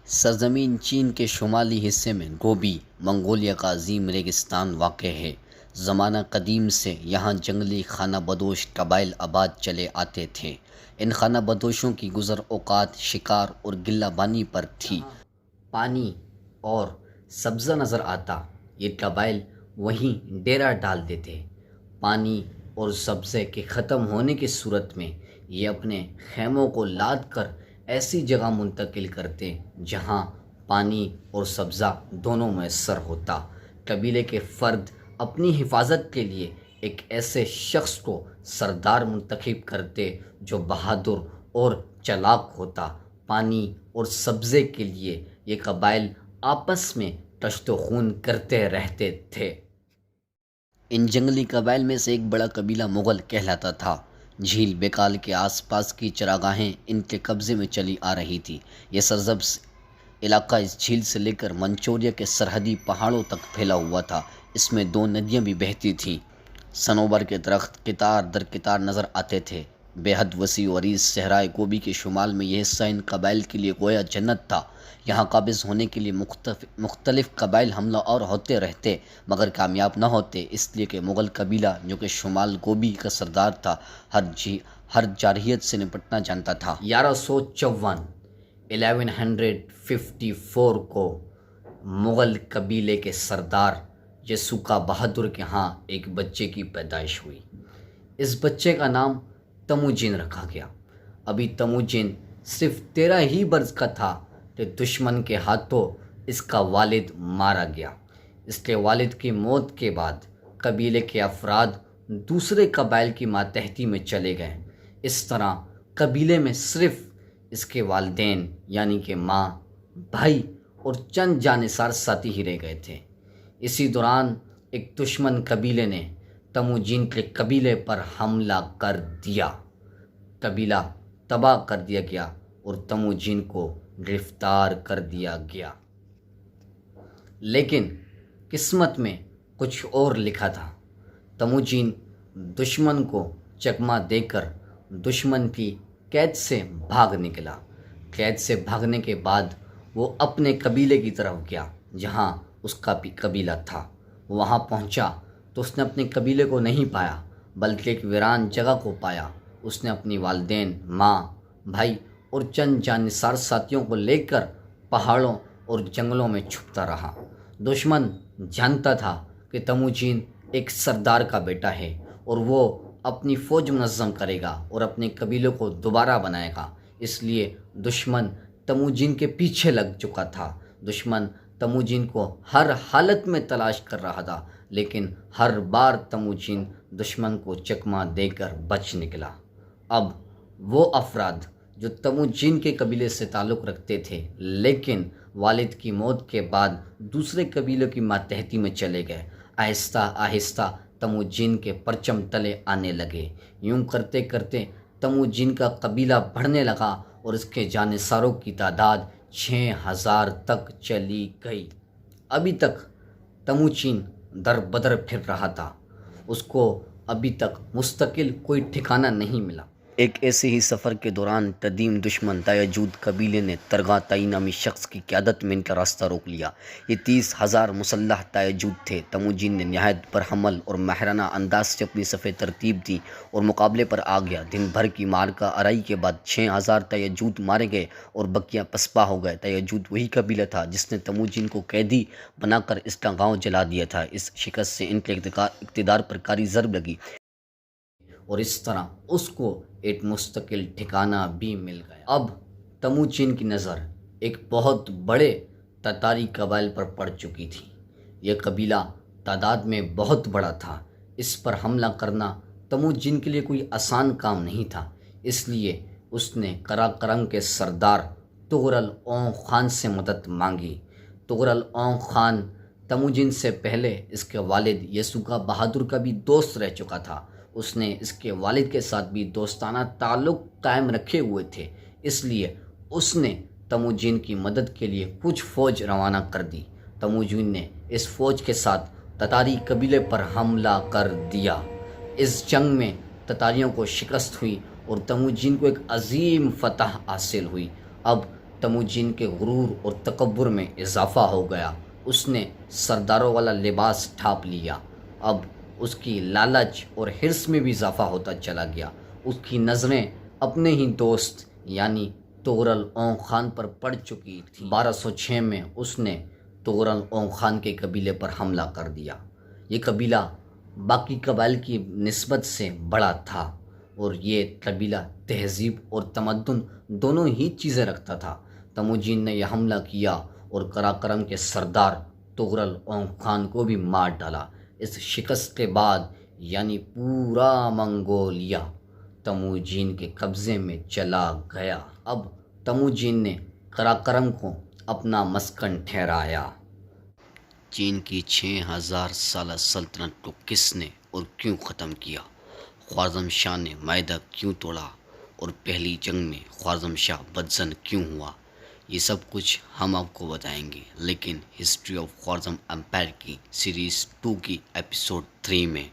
سرزمین چین کے شمالی حصے میں گوبی منگولیا کا عظیم ریگستان واقع ہے۔ زمانہ قدیم سے یہاں جنگلی خانہ بدوش قبائل آباد چلے آتے تھے۔ ان خانہ بدوشوں کی گزر اوقات شکار اور غلہ بانی پر تھی۔ پانی اور سبزہ نظر آتا، یہ قبائل وہیں ڈیرا ڈال دیتے۔ پانی اور سبزے کے ختم ہونے کی صورت میں یہ اپنے خیموں کو لاد کر ایسی جگہ منتقل کرتے جہاں پانی اور سبزہ دونوں میسر ہوتا۔ قبیلے کے فرد اپنی حفاظت کے لیے ایک ایسے شخص کو سردار منتخب کرتے جو بہادر اور چالاک ہوتا۔ پانی اور سبزے کے لیے یہ قبائل آپس میں کشت و خون کرتے رہتے تھے۔ ان جنگلی قبائل میں سے ایک بڑا قبیلہ مغل کہلاتا تھا۔ جھیل بیکال کے آس پاس کی چراگاہیں ان کے قبضے میں چلی آ رہی تھی۔ یہ سرسبز علاقہ اس جھیل سے لے کر منچوریا کے سرحدی پہاڑوں تک پھیلا ہوا تھا۔ اس میں دو ندیاں بھی بہتی تھیں۔ صنوبر کے درخت قطار در قطار نظر آتے تھے۔ بے حد وسیع و عریض صحرائے گوبی کے شمال میں یہ حصہ ان قبائل کے لیے گویا جنت تھا۔ یہاں قابض ہونے کے لیے مختلف قبائل حملہ آور ہوتے رہتے مگر کامیاب نہ ہوتے، اس لیے کہ مغل قبیلہ جو کہ شمال گوبی کا سردار تھا ہر جارحیت سے نپٹنا جانتا تھا۔ 1154 کو مغل قبیلے کے سردار یسوکا بہادر کے ہاں ایک بچے کی پیدائش ہوئی۔ اس بچے کا نام تموجین رکھا گیا۔ ابھی تموجین صرف 13 ہی برس کا تھا کہ دشمن کے ہاتھوں اس کا والد مارا گیا۔ اس کے والد کی موت کے بعد قبیلے کے افراد دوسرے قبائل کی ماتحتی میں چلے گئے۔ اس طرح قبیلے میں صرف اس کے والدین یعنی کہ ماں، بھائی اور چند جانثار ساتھی ہی رہ گئے تھے۔ اسی دوران ایک دشمن قبیلے نے تموجین کے قبیلے پر حملہ کر دیا۔ قبیلہ تباہ کر دیا گیا اور تموجین کو گرفتار کر دیا گیا۔ لیکن قسمت میں کچھ اور لکھا تھا۔ تموجین دشمن کو چکمہ دے کر دشمن کی قید سے بھاگ نکلا۔ قید سے بھاگنے کے بعد وہ اپنے قبیلے کی طرف گیا جہاں اس کا قبیلہ تھا۔ وہاں پہنچا تو اس نے اپنے قبیلے کو نہیں پایا بلکہ ایک ویران جگہ کو پایا۔ اس نے اپنی والدین، ماں، بھائی اور چند جانثار ساتھیوں کو لے کر پہاڑوں اور جنگلوں میں چھپتا رہا۔ دشمن جانتا تھا کہ تموجین ایک سردار کا بیٹا ہے اور وہ اپنی فوج منظم کرے گا اور اپنے قبیلے کو دوبارہ بنائے گا، اس لیے دشمن تموجین کے پیچھے لگ چکا تھا۔ دشمن تموجین کو ہر حالت میں تلاش کر رہا تھا لیکن ہر بار تموجین دشمن کو چکمہ دے کر بچ نکلا۔ اب وہ افراد جو تموجین کے قبیلے سے تعلق رکھتے تھے لیکن والد کی موت کے بعد دوسرے قبیلوں کی ماتحتی میں چلے گئے، آہستہ آہستہ تموجین کے پرچم تلے آنے لگے۔ یوں کرتے کرتے تموجین کا قبیلہ بڑھنے لگا اور اس کے جانثاروں کی تعداد 6000 تک چلی گئی۔ ابھی تک تموجین در بدر پھر رہا تھا۔ اس کو ابھی تک مستقل کوئی ٹھکانہ نہیں ملا۔ ایک ایسے ہی سفر کے دوران قدیم دشمن تایجود قبیلے نے ترغا تائی نامی شخص کی قیادت میں ان کا راستہ روک لیا۔ یہ 30,000 مسلح تایجود تھے۔ تموجین نے نہایت برحمل اور ماہرانہ انداز سے اپنی صفیں ترتیب دی اور مقابلے پر آ گیا۔ دن بھر کی معرکہ آرائی کے بعد 6000 تایجود مارے گئے اور بقیہ پسپا ہو گئے۔ تایجود وہی قبیلہ تھا جس نے تموجین کو قیدی بنا کر اس کا گاؤں جلا دیا تھا۔ اس شکست سے ان کے اقتدار پر کاری ضرب لگی اور اس طرح اس کو ایک مستقل ٹھکانہ بھی مل گیا۔ اب تموجین کی نظر ایک بہت بڑے تتاری قبائل پر پڑ چکی تھی۔ یہ قبیلہ تعداد میں بہت بڑا تھا۔ اس پر حملہ کرنا تموجین کے لیے کوئی آسان کام نہیں تھا، اس لیے اس نے قراقرم کے سردار تغرل اونگ خان سے مدد مانگی۔ تغرل اونگ خان تموجین سے پہلے اس کے والد یسوکا بہادر کا بھی دوست رہ چکا تھا۔ اس نے اس کے والد کے ساتھ بھی دوستانہ تعلق قائم رکھے ہوئے تھے، اس لیے اس نے تموجین کی مدد کے لیے کچھ فوج روانہ کر دی۔ تموجین نے اس فوج کے ساتھ تتاری قبیلے پر حملہ کر دیا۔ اس جنگ میں تتاریوں کو شکست ہوئی اور تموجین کو ایک عظیم فتح حاصل ہوئی۔ اب تموجین کے غرور اور تکبر میں اضافہ ہو گیا۔ اس نے سرداروں والا لباس ڈھانپ لیا۔ اب اس کی لالچ اور حرص میں بھی اضافہ ہوتا چلا گیا۔ اس کی نظریں اپنے ہی دوست یعنی تغرل اونگ خان پر پڑ چکی تھیں۔ 1206 میں اس نے تغرل اونگ خان کے قبیلے پر حملہ کر دیا۔ یہ قبیلہ باقی قبائل کی نسبت سے بڑا تھا اور یہ قبیلہ تہذیب اور تمدن دونوں ہی چیزیں رکھتا تھا۔ تموجین نے یہ حملہ کیا اور قراقرم کے سردار تغرل اونگ خان کو بھی مار ڈالا۔ اس شکست کے بعد یعنی پورا منگولیا تموجین کے قبضے میں چلا گیا۔ اب تموجین نے قراقرم کو اپنا مسکن ٹھہرایا۔ چین کی 6000 سالہ سلطنت کو کس نے اور کیوں ختم کیا؟ خوارزم شاہ نے معاہدہ کیوں توڑا اور پہلی جنگ میں خوارزم شاہ بدظن کیوں ہوا؟ یہ سب کچھ ہم آپ کو بتائیں گے، لیکن ہسٹری آف خوارزم امپائر کی سیریز 2 کی ایپیسوڈ 3 میں